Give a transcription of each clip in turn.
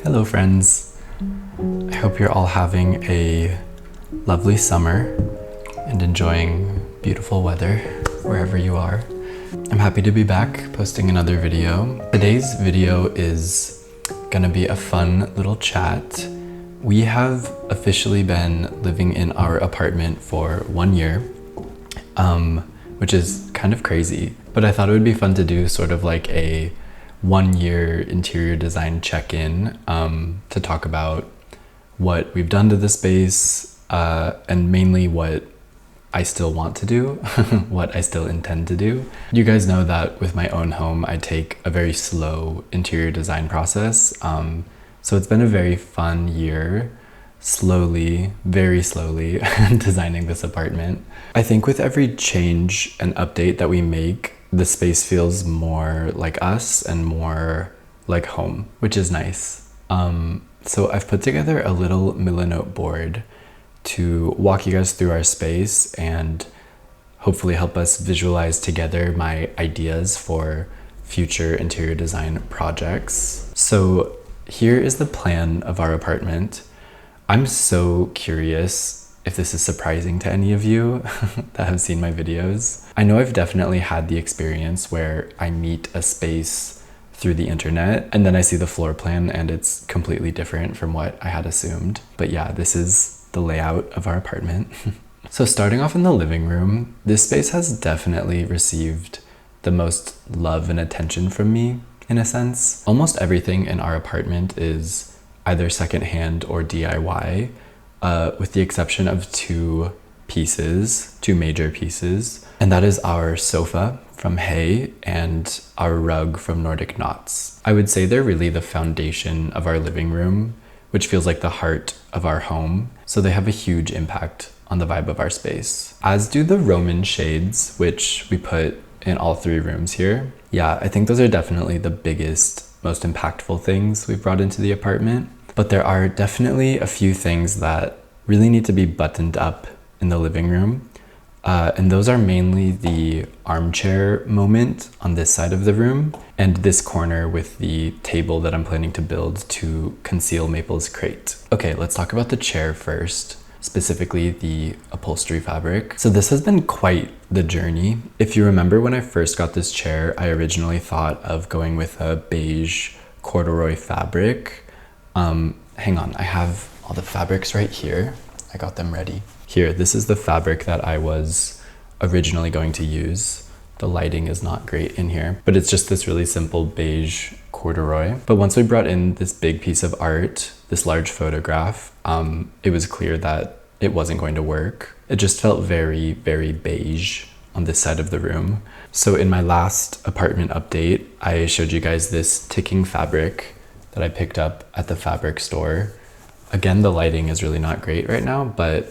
Hello friends, I hope you're all having a lovely summer and enjoying beautiful weather wherever you are. I'm happy to be back posting another video. Today's video is gonna be a fun little chat. We have officially been living in our apartment for 1 year, which is kind of crazy, but I thought it would be fun to do sort of like a 1 year interior design check-in to talk about what we've done to the space and mainly what I still want to do, what I still intend to do. You guys know that with my own home, I take a very slow interior design process. So it's been a very fun year, slowly, very slowly designing this apartment. I think with every change and update that we make, the space feels more like us and more like home, which is nice. So I've put together a little Milanote board to walk you guys through our space and hopefully help us visualize together my ideas for future interior design projects. So here is the plan of our apartment. I'm so curious if this is surprising to any of you that have seen my videos. I know I've definitely had the experience where I meet a space through the internet and then I see the floor plan and it's completely different from what I had assumed. But yeah, this is the layout of our apartment. So starting off in the living room, this space has definitely received the most love and attention from me, in a sense. Almost everything in our apartment is either secondhand or DIY, with the exception of two major pieces, and that is our sofa from Hay and our rug from Nordic Knots. I would say they're really the foundation of our living room, which feels like the heart of our home, so they have a huge impact on the vibe of our space. As do the Roman shades, which we put in all 3 rooms here. Yeah, I think those are definitely the biggest, most impactful things we've brought into the apartment. But there are definitely a few things that really need to be buttoned up in the living room. And those are mainly the armchair moment on this side of the room and this corner with the table that I'm planning to build to conceal Maple's crate. Okay, let's talk about the chair first, specifically the upholstery fabric. So this has been quite the journey. If you remember when I first got this chair, I originally thought of going with a beige corduroy fabric. Hang on, I have all the fabrics right here. I got them ready. Here, this is the fabric that I was originally going to use. The lighting is not great in here, but it's just this really simple beige corduroy. But once we brought in this big piece of art, this large photograph, it was clear that it wasn't going to work. It just felt very, very beige on this side of the room. So in my last apartment update, I showed you guys this ticking fabric that I picked up at the fabric store. Again, the lighting is really not great right now, but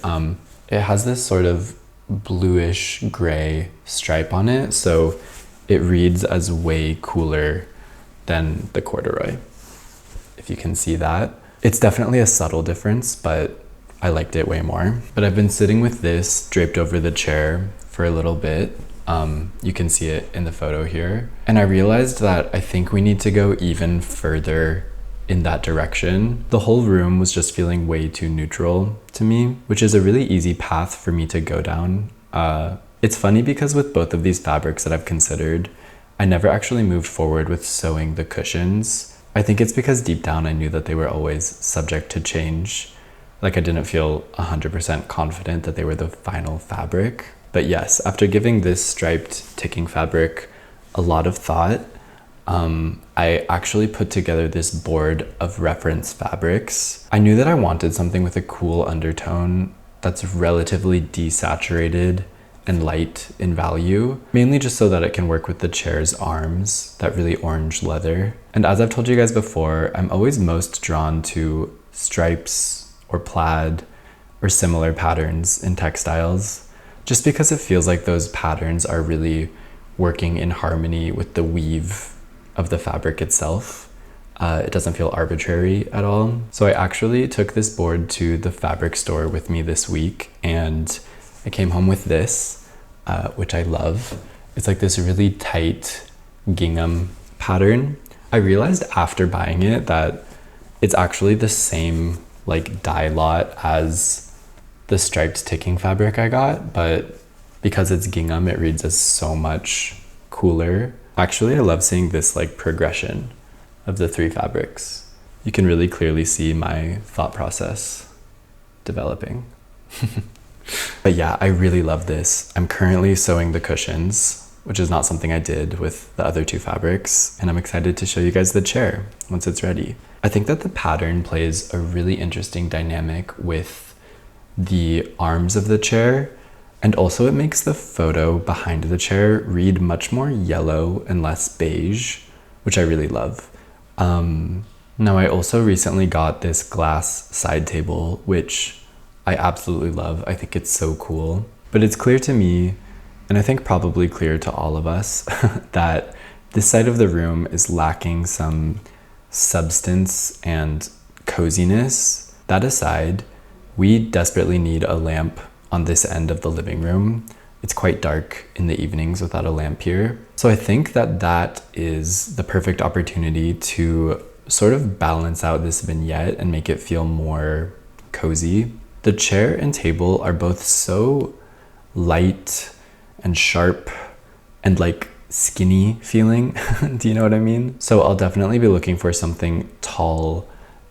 it has this sort of bluish gray stripe on it, so it reads as way cooler than the corduroy, if you can see that. It's definitely a subtle difference, but I liked it way more. But I've been sitting with this draped over the chair for a little bit. You can see it in the photo here. And I realized that I think we need to go even further in that direction. The whole room was just feeling way too neutral to me, which is a really easy path for me to go down. It's funny because with both of these fabrics that I've considered, I never actually moved forward with sewing the cushions. I think it's because deep down I knew that they were always subject to change. Like I didn't feel 100% confident that they were the final fabric. But yes, after giving this striped ticking fabric a lot of thought, I actually put together this board of reference fabrics. I knew that I wanted something with a cool undertone that's relatively desaturated and light in value, mainly just so that it can work with the chair's arms, that really orange leather. And as I've told you guys before, I'm always most drawn to stripes or plaid or similar patterns in textiles, just because it feels like those patterns are really working in harmony with the weave of the fabric itself. It doesn't feel arbitrary at all. So I actually took this board to the fabric store with me this week, and I came home with this, which I love. It's like this really tight gingham pattern I realized after buying it that it's actually the same like dye lot as the striped ticking fabric I got, but because it's gingham, it reads as so much cooler. Actually, I love seeing this like progression of the 3 fabrics. You can really clearly see my thought process developing. But yeah, I really love this. I'm currently sewing the cushions, which is not something I did with the other 2 fabrics, and I'm excited to show you guys the chair once it's ready. I think that the pattern plays a really interesting dynamic with the arms of the chair, and also it makes the photo behind the chair read much more yellow and less beige, which I really love. Now I also recently got this glass side table, which I absolutely love. I think it's so cool. But it's clear to me, and I think probably clear to all of us, that this side of the room is lacking some substance and coziness. That aside, we desperately need a lamp on this end of the living room. It's quite dark in the evenings without a lamp here. So I think that that is the perfect opportunity to sort of balance out this vignette and make it feel more cozy. The chair and table are both so light and sharp and like skinny feeling. Do you know what I mean? So I'll definitely be looking for something tall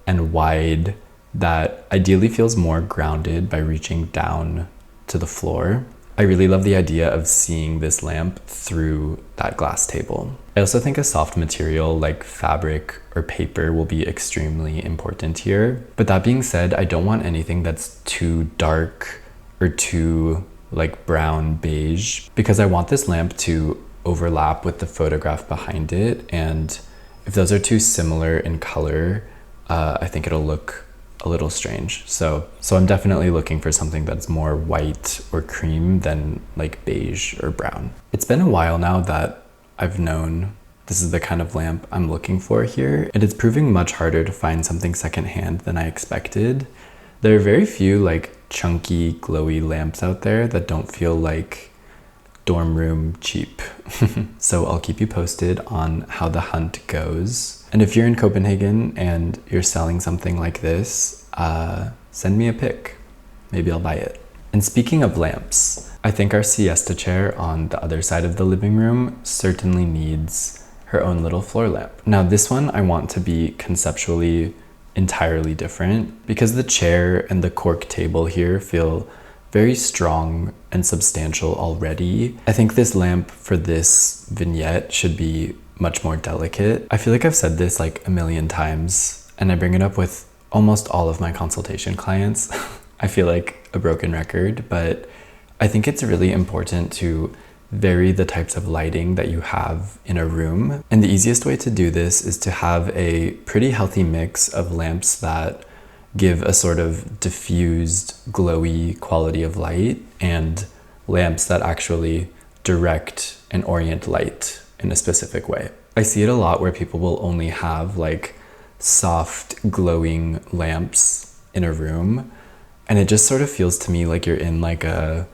and wide that ideally feels more grounded by reaching down to the floor. I really love the idea of seeing this lamp through that glass table. I also think a soft material like fabric or paper will be extremely important here. But that being said, I don't want anything that's too dark or too like brown beige, because I want this lamp to overlap with the photograph behind it. And if those are too similar in color, I think it'll look a little strange. So I'm definitely looking for something that's more white or cream than like beige or brown. It's been a while now that I've known this is the kind of lamp I'm looking for here, and it's proving much harder to find something secondhand than I expected. There are very few like chunky, glowy lamps out there that don't feel like dorm room cheap. So I'll keep you posted on how the hunt goes. And if you're in Copenhagen and you're selling something like this, send me a pic. Maybe I'll buy it. And speaking of lamps, I think our siesta chair on the other side of the living room certainly needs her own little floor lamp. Now this one I want to be conceptually entirely different, because the chair and the cork table here feel very strong and substantial already. I think this lamp for this vignette should be much more delicate. I feel like I've said this like a million times, and I bring it up with almost all of my consultation clients. I feel like a broken record, but I think it's really important to vary the types of lighting that you have in a room. And the easiest way to do this is to have a pretty healthy mix of lamps that give a sort of diffused, glowy quality of light, and lamps that actually direct and orient light in a specific way. I see it a lot where people will only have like soft, glowing lamps in a room, and it just sort of feels to me like you're in like a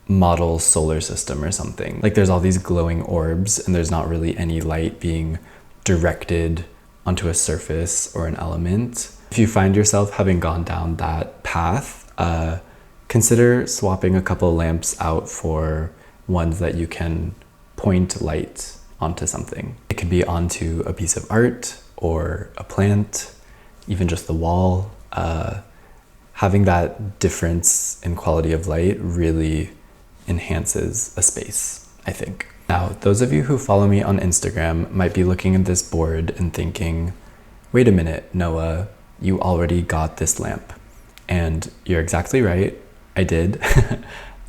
model solar system or something. Like there's all these glowing orbs and there's not really any light being directed onto a surface or an element. If you find yourself having gone down that path, consider swapping a couple lamps out for ones that you can point light onto something. It could be onto a piece of art or a plant, even just the wall. Having that difference in quality of light really enhances a space, I think. Now, those of you who follow me on Instagram might be looking at this board and thinking, wait a minute, Noah, you already got this lamp. And you're exactly right, I did.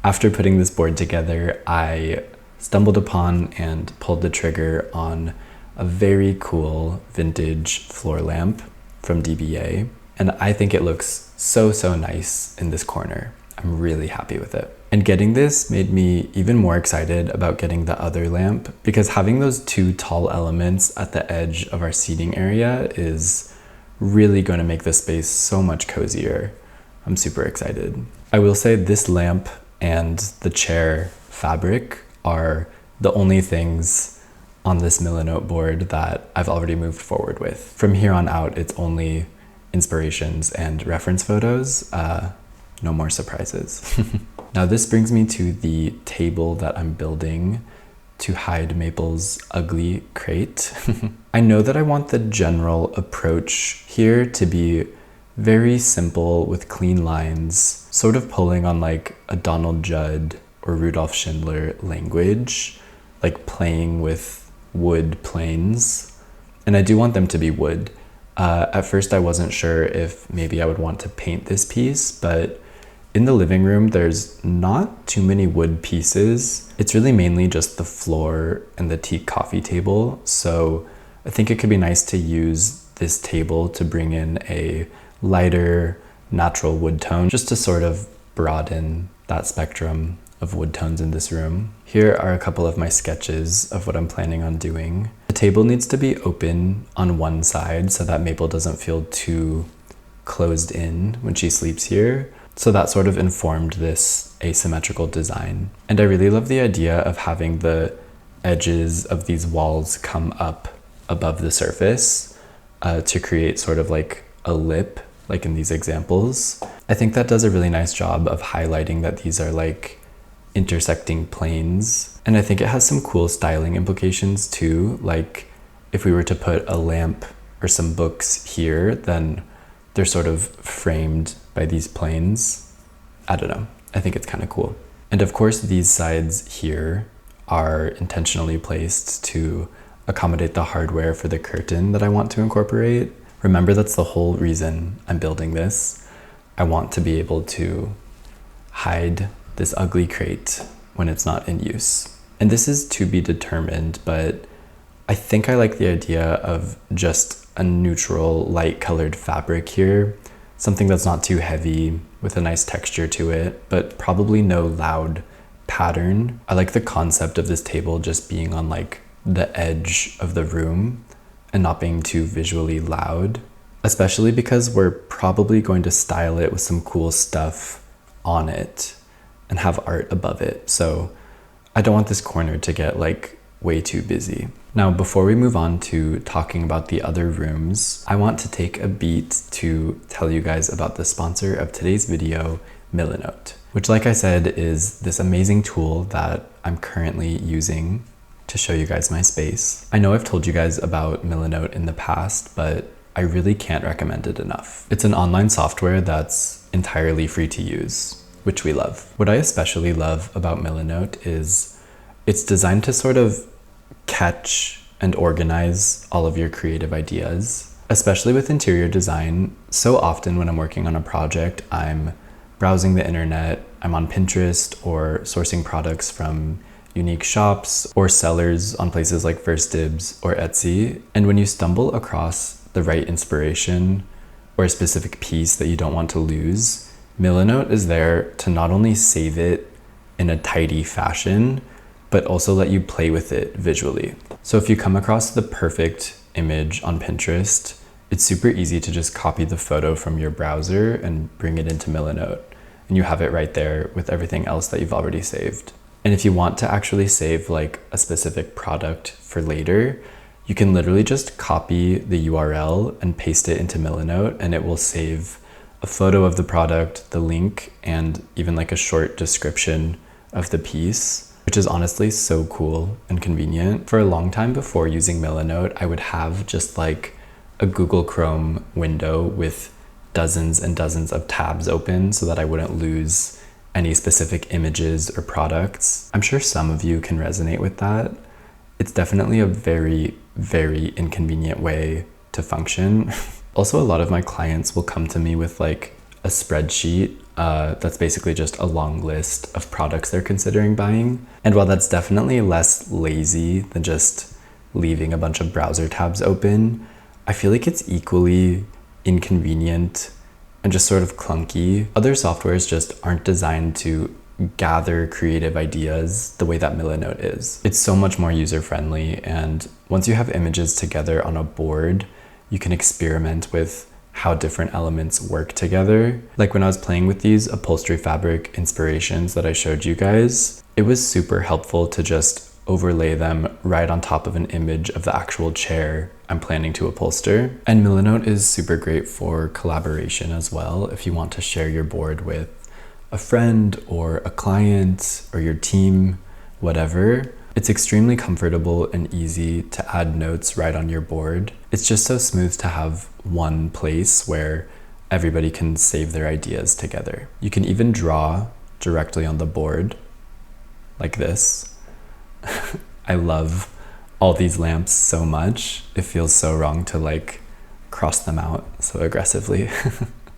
After putting this board together, I stumbled upon and pulled the trigger on a very cool vintage floor lamp from DBA. And I think it looks so nice in this corner. I'm really happy with it. And getting this made me even more excited about getting the other lamp, because having those 2 tall elements at the edge of our seating area is really going to make the space so much cozier. I'm super excited. I will say this lamp and the chair fabric are the only things on this Millinote board that I've already moved forward with. From here on out, it's only inspirations and reference photos, no more surprises. Now this brings me to the table that I'm building to hide Maple's ugly crate. I know that I want the general approach here to be very simple with clean lines, sort of pulling on like a Donald Judd or Rudolf Schindler language, like playing with wood planes. And I do want them to be wood. At first I wasn't sure if maybe I would want to paint this piece, but in the living room, there's not too many wood pieces. It's really mainly just the floor and the teak coffee table. So I think it could be nice to use this table to bring in a lighter, natural wood tone, just to sort of broaden that spectrum of wood tones in this room. Here are a couple of my sketches of what I'm planning on doing. The table needs to be open on one side so that Maple doesn't feel too closed in when she sleeps here. So that sort of informed this asymmetrical design. And I really love the idea of having the edges of these walls come up above the surface to create sort of like a lip, like in these examples. I think that does a really nice job of highlighting that these are like intersecting planes. And I think it has some cool styling implications too. Like if we were to put a lamp or some books here, then they're sort of framed by these planes. I don't know. I think it's kind of cool. And of course, these sides here are intentionally placed to accommodate the hardware for the curtain that I want to incorporate. Remember, that's the whole reason I'm building this. I want to be able to hide this ugly crate when it's not in use. And this is to be determined, but I think I like the idea of just a neutral light colored fabric here, something that's not too heavy with a nice texture to it, but probably no loud pattern. I like the concept of this table just being on like the edge of the room and not being too visually loud, especially because we're probably going to style it with some cool stuff on it and have art above it. So I don't want this corner to get like way too busy. Now, before we move on to talking about the other rooms, I want to take a beat to tell you guys about the sponsor of today's video, Millinote, which, like I said, is this amazing tool that I'm currently using to show you guys my space. I know I've told you guys about Millinote in the past, but I really can't recommend it enough. It's an online software that's entirely free to use, which we love. What I especially love about Millinote is it's designed to sort of catch and organize all of your creative ideas, especially with interior design. So often when I'm working on a project, I'm browsing the internet, I'm on Pinterest or sourcing products from unique shops or sellers on places like First Dibs or Etsy. And when you stumble across the right inspiration or a specific piece that you don't want to lose, Millinote is there to not only save it in a tidy fashion, but also let you play with it visually. So if you come across the perfect image on Pinterest, it's super easy to just copy the photo from your browser and bring it into Millinote, and you have it right there with everything else that you've already saved. And if you want to actually save like a specific product for later, you can literally just copy the URL and paste it into Millinote, and it will save a photo of the product, the link, and even like a short description of the piece, which is honestly so cool and convenient. For a long time before using Millinote, I would have just like a Google Chrome window with dozens and dozens of tabs open so that I wouldn't lose any specific images or products. I'm sure some of you can resonate with that. It's definitely a very, very inconvenient way to function. Also, a lot of my clients will come to me with like a spreadsheet that's basically just a long list of products they're considering buying. And while that's definitely less lazy than just leaving a bunch of browser tabs open, I feel like it's equally inconvenient and just sort of clunky. Other softwares just aren't designed to gather creative ideas the way that Millinote is. It's so much more user-friendly, and once you have images together on a board, you can experiment with how different elements work together. Like when I was playing with these upholstery fabric inspirations that I showed you guys, it was super helpful to just overlay them right on top of an image of the actual chair I'm planning to upholster. And Milanote is super great for collaboration as well. If you want to share your board with a friend or a client or your team, whatever, it's extremely comfortable and easy to add notes right on your board. It's just so smooth to have one place where everybody can save their ideas together. You can even draw directly on the board like this. I love all these lamps so much. It feels so wrong to like cross them out so aggressively.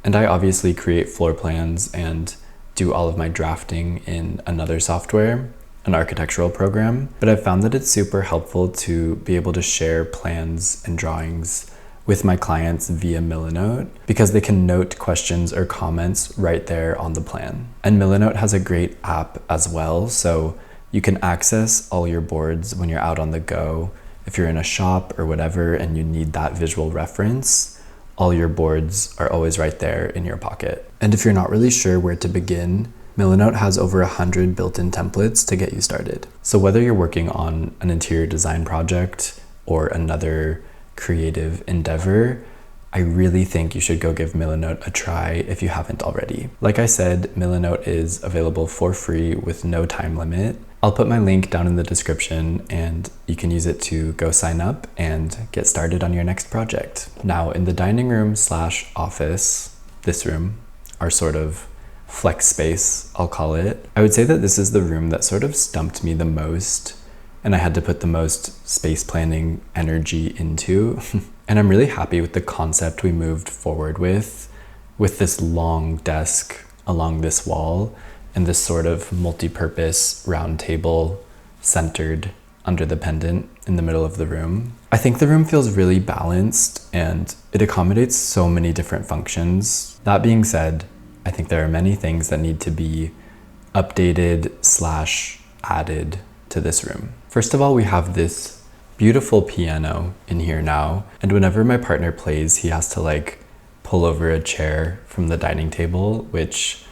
And I obviously create floor plans and do all of my drafting in another software, an architectural program, but I've found that it's super helpful to be able to share plans and drawings with my clients via Milanote because they can note questions or comments right there on the plan. And Milanote has a great app as well, so you can access all your boards when you're out on the go. If you're in a shop or whatever and you need that visual reference, all your boards are always right there in your pocket. And if you're not really sure where to begin, Milanote has over 100 built-in templates to get you started. So whether you're working on an interior design project or another creative endeavor, I really think you should go give Milanote a try if you haven't already. Like I said, Milanote is available for free with no time limit. I'll put my link down in the description and you can use it to go sign up and get started on your next project. Now in the dining room / office, this room, our sort of flex space, I'll call it, I would say that this is the room that sort of stumped me the most and I had to put the most space planning energy into. And I'm really happy with the concept we moved forward with this long desk along this wall and this sort of multi-purpose round table centered under the pendant in the middle of the room. I think the room feels really balanced and it accommodates so many different functions. That being said, I think there are many things that need to be updated / added to this room. First of all, we have this beautiful piano in here now, and whenever my partner plays, he has to like pull over a chair from the dining table, which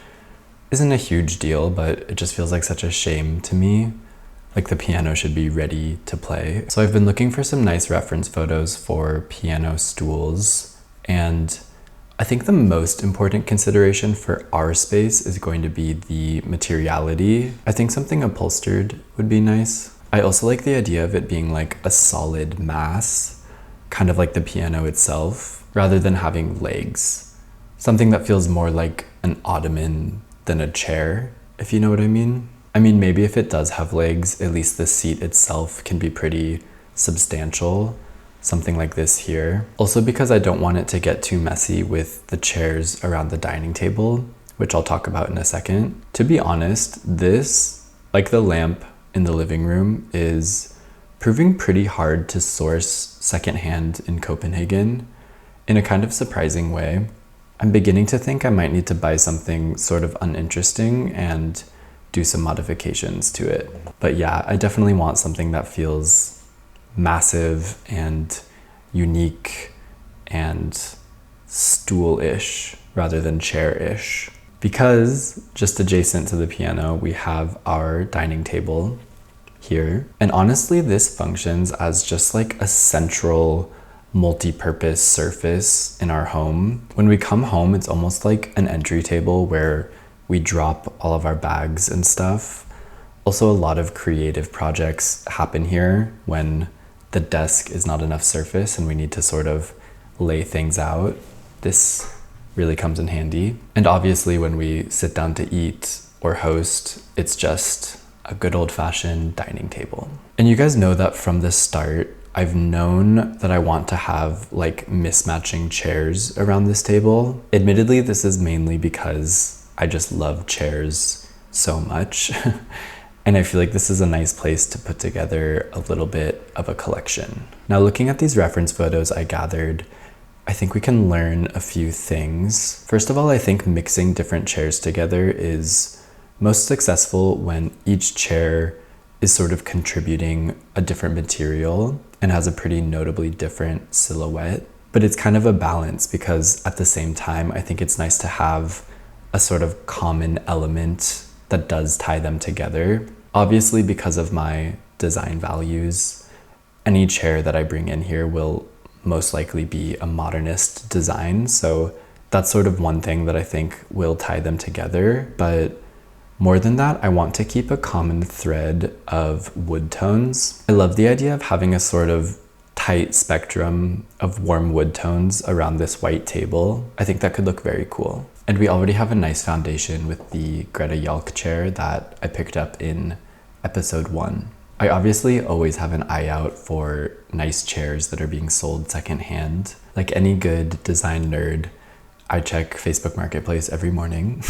isn't a huge deal, but it just feels like such a shame to me. Like the piano should be ready to play. So I've been looking for some nice reference photos for piano stools, and I think the most important consideration for our space is going to be the materiality. I think something upholstered would be nice. I also like the idea of it being like a solid mass, kind of like the piano itself, rather than having legs. Something that feels more like an ottoman than a chair, if you know what I mean. I mean, maybe if it does have legs, at least the seat itself can be pretty substantial. Something like this here. Also because I don't want it to get too messy with the chairs around the dining table, which I'll talk about in a second. To be honest, this, like the lamp in the living room, is proving pretty hard to source secondhand in Copenhagen in a kind of surprising way. I'm beginning to think I might need to buy something sort of uninteresting and do some modifications to it. But yeah, I definitely want something that feels massive and unique and stool-ish rather than chair-ish. Because just adjacent to the piano, we have our dining table here. And honestly, this functions as just like a central multi-purpose surface in our home. When we come home, it's almost like an entry table where we drop all of our bags and stuff. Also, a lot of creative projects happen here when the desk is not enough surface and we need to sort of lay things out. This really comes in handy. And obviously when we sit down to eat or host, it's just a good old-fashioned dining table. And you guys know that from the start, I've known that I want to have like mismatching chairs around this table. Admittedly, this is mainly because I just love chairs so much. And I feel like this is a nice place to put together a little bit of a collection. Now, looking at these reference photos I gathered, I think we can learn a few things. First of all, I think mixing different chairs together is most successful when each chair is sort of contributing a different material and has a pretty notably different silhouette. But it's kind of a balance because at the same time, I think it's nice to have a sort of common element that does tie them together. Obviously, because of my design values. Any chair that I bring in here will most likely be a modernist design, so that's sort of one thing that I think will tie them together. But more than that, I want to keep a common thread of wood tones. I love the idea of having a sort of tight spectrum of warm wood tones around this white table. I think that could look very cool. And we already have a nice foundation with the Greta Yalk chair that I picked up in episode 1. I obviously always have an eye out for nice chairs that are being sold secondhand. Like any good design nerd, I check Facebook Marketplace every morning.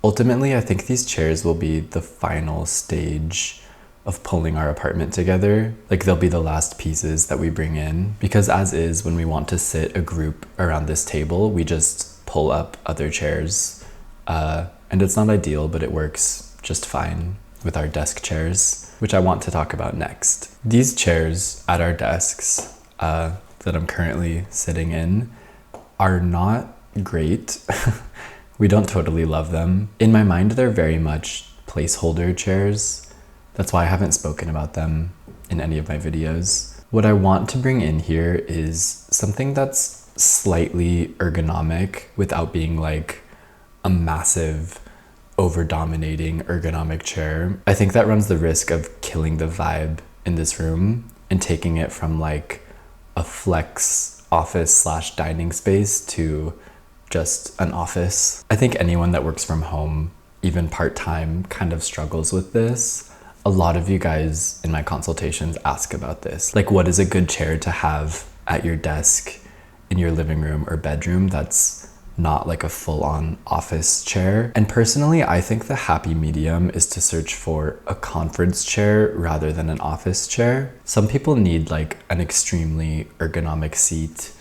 Ultimately, I think these chairs will be the final stage of pulling our apartment together. Like they'll be the last pieces that we bring in, because as is, when we want to sit a group around this table, we just pull up other chairs. And it's not ideal, but it works just fine with our desk chairs, which I want to talk about next. These chairs at our desks that I'm currently sitting in are not great. We don't totally love them. In my mind, they're very much placeholder chairs. That's why I haven't spoken about them in any of my videos. What I want to bring in here is something that's slightly ergonomic without being like a massive, over-dominating ergonomic chair. I think that runs the risk of killing the vibe in this room and taking it from like a flex office / dining space to just an office. I think anyone that works from home, even part-time, kind of struggles with this. A lot of you guys in my consultations ask about this. Like, what is a good chair to have at your desk in your living room or bedroom that's not like a full-on office chair? And personally, I think the happy medium is to search for a conference chair rather than an office chair. Some people need like an extremely ergonomic seat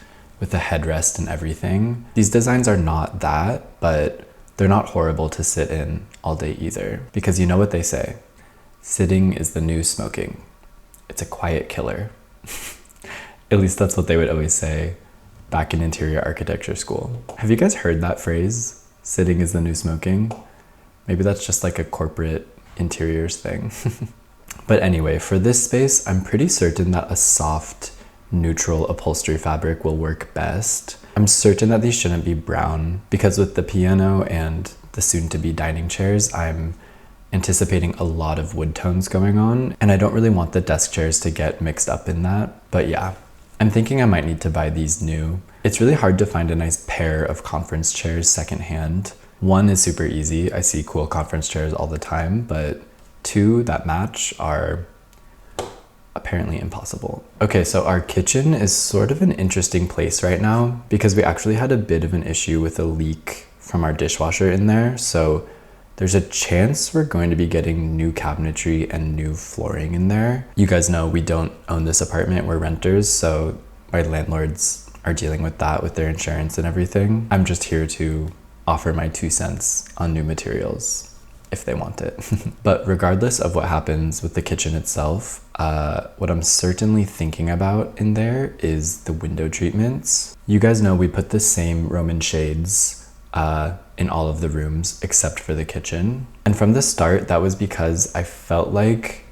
with a headrest and everything. These designs are not that, but they're not horrible to sit in all day either. Because you know what they say, sitting is the new smoking. It's a quiet killer. At least that's what they would always say back in interior architecture school. Have you guys heard that phrase? Sitting is the new smoking? Maybe that's just like a corporate interiors thing. But anyway, for this space, I'm pretty certain that a soft, neutral upholstery fabric will work best. I'm certain that these shouldn't be brown because with the piano and the soon-to-be dining chairs, I'm anticipating a lot of wood tones going on, and I don't really want the desk chairs to get mixed up in that. But yeah, I'm thinking I might need to buy these new. It's really hard to find a nice pair of conference chairs secondhand. One is super easy. I see cool conference chairs all the time, but two that match are apparently impossible. Okay, so our kitchen is sort of an interesting place right now because we actually had a bit of an issue with a leak from our dishwasher in there. So there's a chance we're going to be getting new cabinetry and new flooring in there. You guys know we don't own this apartment, we're renters, so my landlords are dealing with that with their insurance and everything. I'm just here to offer my 2 cents on new materials if they want it. But regardless of what happens with the kitchen itself, what I'm certainly thinking about in there is the window treatments. You guys know we put the same Roman shades in all of the rooms except for the kitchen. And from the start, that was because I felt like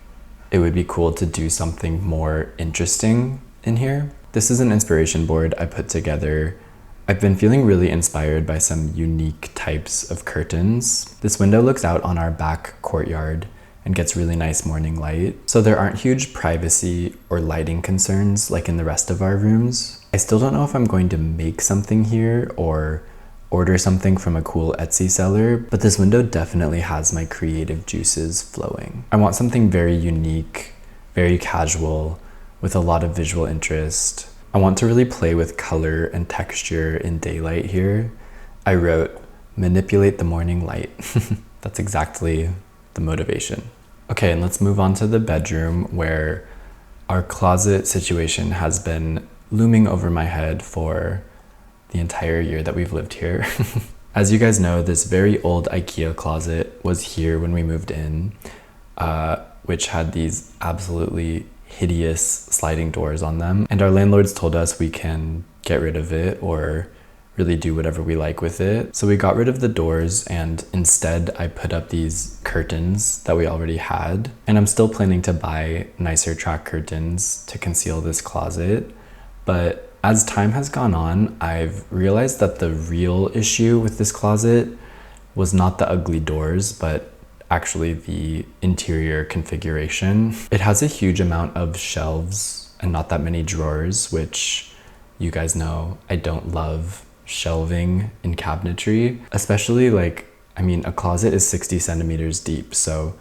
it would be cool to do something more interesting in here. This is an inspiration board I put together. I've been feeling really inspired by some unique types of curtains. This window looks out on our back courtyard and gets really nice morning light. So there aren't huge privacy or lighting concerns like in the rest of our rooms. I still don't know if I'm going to make something here or order something from a cool Etsy seller, but this window definitely has my creative juices flowing. I want something very unique, very casual, with a lot of visual interest. I want to really play with color and texture in daylight here. I wrote, manipulate the morning light. That's exactly the motivation. Okay, and let's move on to the bedroom where our closet situation has been looming over my head for the entire year that we've lived here. As you guys know, this very old IKEA closet was here when we moved in, which had these absolutely hideous sliding doors on them. And our landlords told us we can get rid of it or really do whatever we like with it. So we got rid of the doors and instead I put up these curtains that we already had. And I'm still planning to buy nicer track curtains to conceal this closet. But as time has gone on, I've realized that the real issue with this closet was not the ugly doors, but actually the interior configuration. It has a huge amount of shelves and not that many drawers, which you guys know I don't love shelving in cabinetry, especially a closet is 60 centimeters deep, so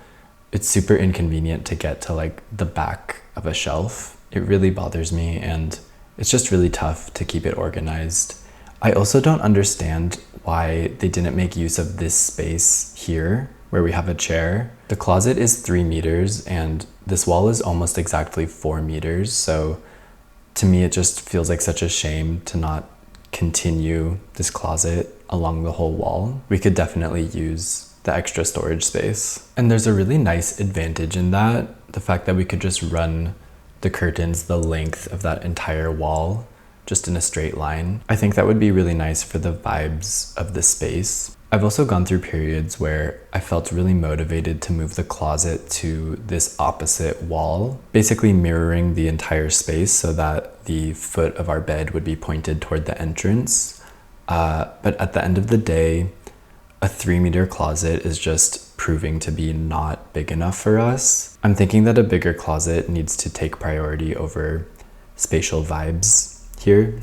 it's super inconvenient to get to like the back of a shelf. It really bothers me and it's just really tough to keep it organized. I also don't understand why they didn't make use of this space here where we have a chair. The closet is 3 meters and this wall is almost exactly 4 meters, so to me it just feels like such a shame to not continue this closet along the whole wall. We could definitely use the extra storage space. And there's a really nice advantage in that, the fact that we could just run the curtains the length of that entire wall, just in a straight line. I think that would be really nice for the vibes of the space. I've also gone through periods where I felt really motivated to move the closet to this opposite wall, basically mirroring the entire space so that the foot of our bed would be pointed toward the entrance. But at the end of the day, a 3-meter closet is just proving to be not big enough for us. I'm thinking that a bigger closet needs to take priority over spatial vibes here.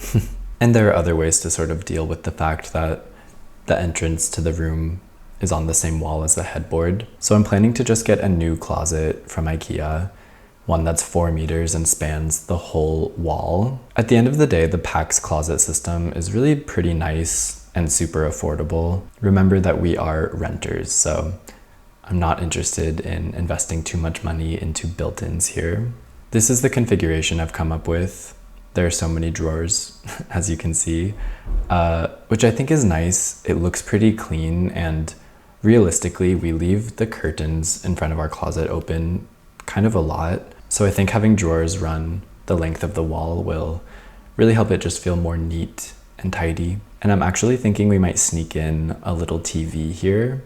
And there are other ways to sort of deal with the fact that the entrance to the room is on the same wall as the headboard. So I'm planning to just get a new closet from IKEA, one that's 4 meters and spans the whole wall. At the end of the day, the PAX closet system is really pretty nice and super affordable. Remember that we are renters, so I'm not interested in investing too much money into built-ins here. This is the configuration I've come up with. There are so many drawers, as you can see, which I think is nice. It looks pretty clean, and realistically, we leave the curtains in front of our closet open kind of a lot. So I think having drawers run the length of the wall will really help it just feel more neat and tidy. And I'm actually thinking we might sneak in a little TV here.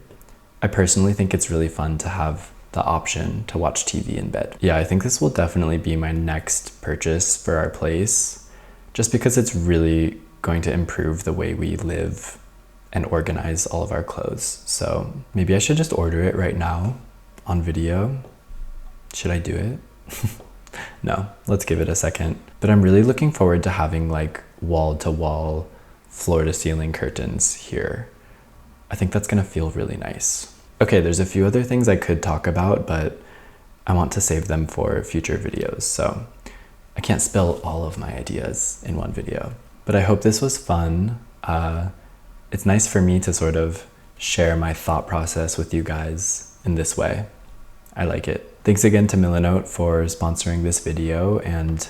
I personally think it's really fun to have the option to watch TV in bed. Yeah, I think this will definitely be my next purchase for our place, just because it's really going to improve the way we live and organize all of our clothes. So maybe I should just order it right now on video. Should I do it? No, let's give it a second. But I'm really looking forward to having like wall-to-wall, floor-to-ceiling curtains here. I think that's gonna feel really nice. Okay, there's a few other things I could talk about, but I want to save them for future videos, so I can't spill all of my ideas in one video. But I hope this was fun. It's nice for me to sort of share my thought process with you guys in this way. I like it. Thanks again to Milanote for sponsoring this video and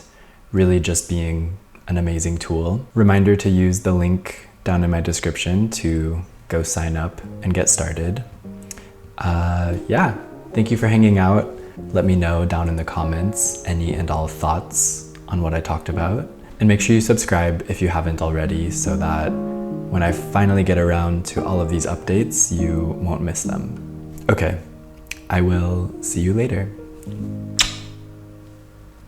really just being an amazing tool. Reminder to use the link down in my description to go sign up and get started. Yeah, thank you for hanging out. Let me know down in the comments any and all thoughts on what I talked about. And make sure you subscribe if you haven't already so that when I finally get around to all of these updates, you won't miss them. Okay, I will see you later.